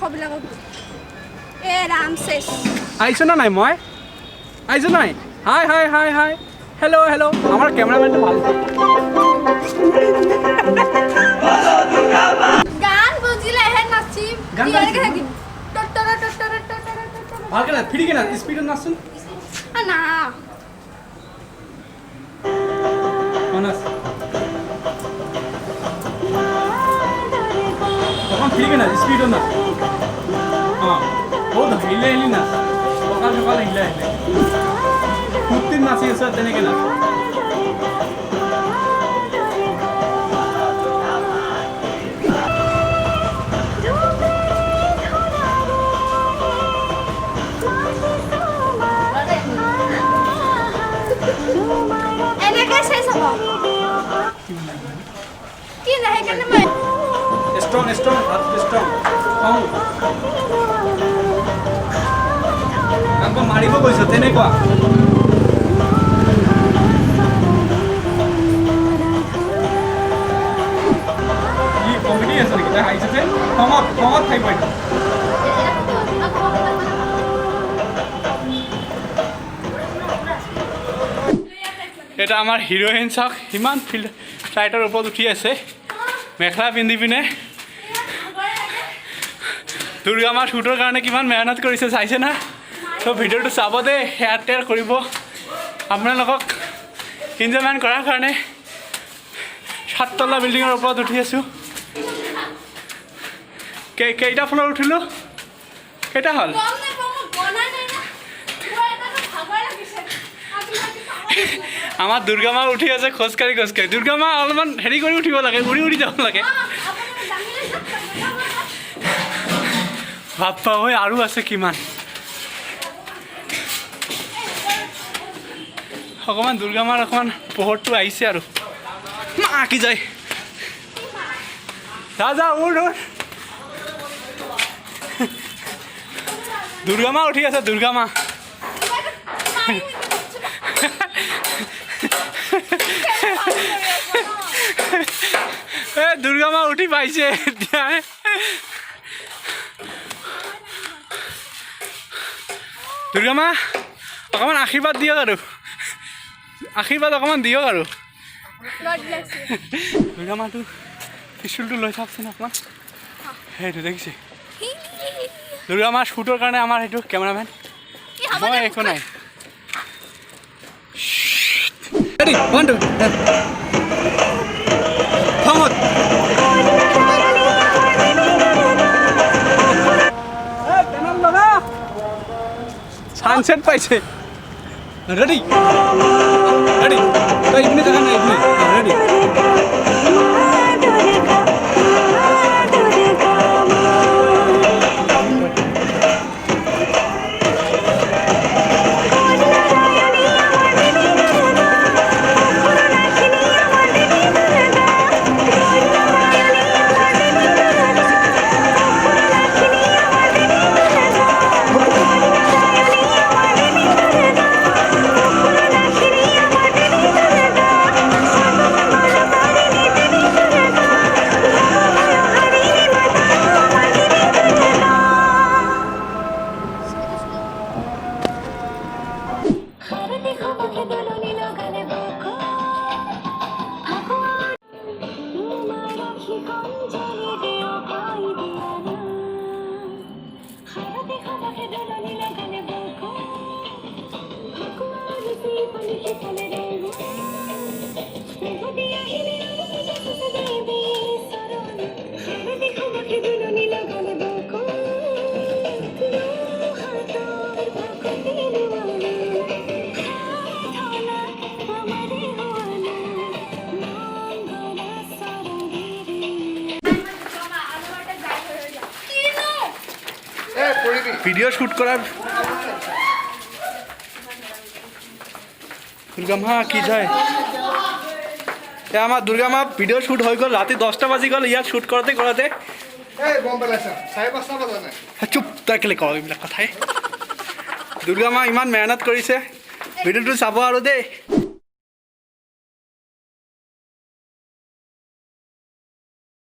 খবিলাকক এ ৰাম শেষ আইছো না নাই মই আইছো নাই হাই হাই হাই হাই হেল্ল' হেল্ল' আমাৰ কেমেৰামেনটো ভাল গান বুজিলে হে নাচিম ইয়াৰকে থাকিম ভালকে না ফিরিকে না স্পিডে নাচুন না মানাস তখন ফিরিকে না স্পিডে না হ্যাঁ বহুত হিলে হিলি না সকাল সকাল হিলে হিলে কুত্তির নাচি আছে তেনেকে না strong strong কাকো মাৰিব গৈছে তেনেকুৱা ই কমেডি আছে নেকি তাই হাইছে যে কমত খাই পাই এটা আমাৰ হিৰোইন চাওক ইমান ফিল্ড ফ্লাইটৰ ওপৰত উঠি আছে মেখেলা পিন্ধি পিনে দুৰ্গা মাৰ শ্বুটৰ কাৰণে কিমান মেহনত কৰিছে চাইছে না তো ভিডিঅ'টো চাব দে শ্বেয়াৰ কৰিব আপোনালোকক এনজয়মেণ্ট কৰাৰ কাৰণে 7 তলা বিল্ডিঙৰ ওপৰত উঠি আছোঁ কেইটা ফ্ল'ৰ উঠিলোঁ কেইটা হ'ল আমাৰ দুৰ্গা মা উঠি আছে খোজকাঢ়ি দুৰ্গা মা অলপমান হেৰি কৰি উঠিব লাগে উৰি যাব লাগে বাপ্পা ঐ আৰু আছে কিমান অকণমান দুৰ্গা মাৰ অকণমান পোহৰটো আহিছে আৰু মা কি যায় যা উৰ দুৰ্গা মা উঠি আছে দুৰ্গা মা দুৰ্গা মা উঠি পাইছে এতিয়া দুৰ্গা মা অকণমান আশীৰ্বাদ দিয়ক আৰু আশীৰ্বাদ অকণমান দিয়ক আৰু দুৰ্গা মাটো ত্ৰিশূলটো লৈ চাওকচোন অকণমান সেইটো দেখিছে দুৰ্গা মাৰ শ্বুটৰ কাৰণে আমাৰ সেইটো কেমেৰামেন মই একো নাই সানসেট পাইছে রেডি তো ইবনে দেখা না ইবনে রেডি ভিডিও শ্যুট করার দুর্গা মা কি যায় আমার দুর্গা মা ভিডিও শ্যুট হয়ে গেল রাতে 10টা বাজি গেল ইয়ার শ্যুট করতে করতে চুপ তাকে কও এইবিলাক কথাই দুর্গা মা ইমান মেহনত কৰিছে ভিডিওটো চাব আৰু দে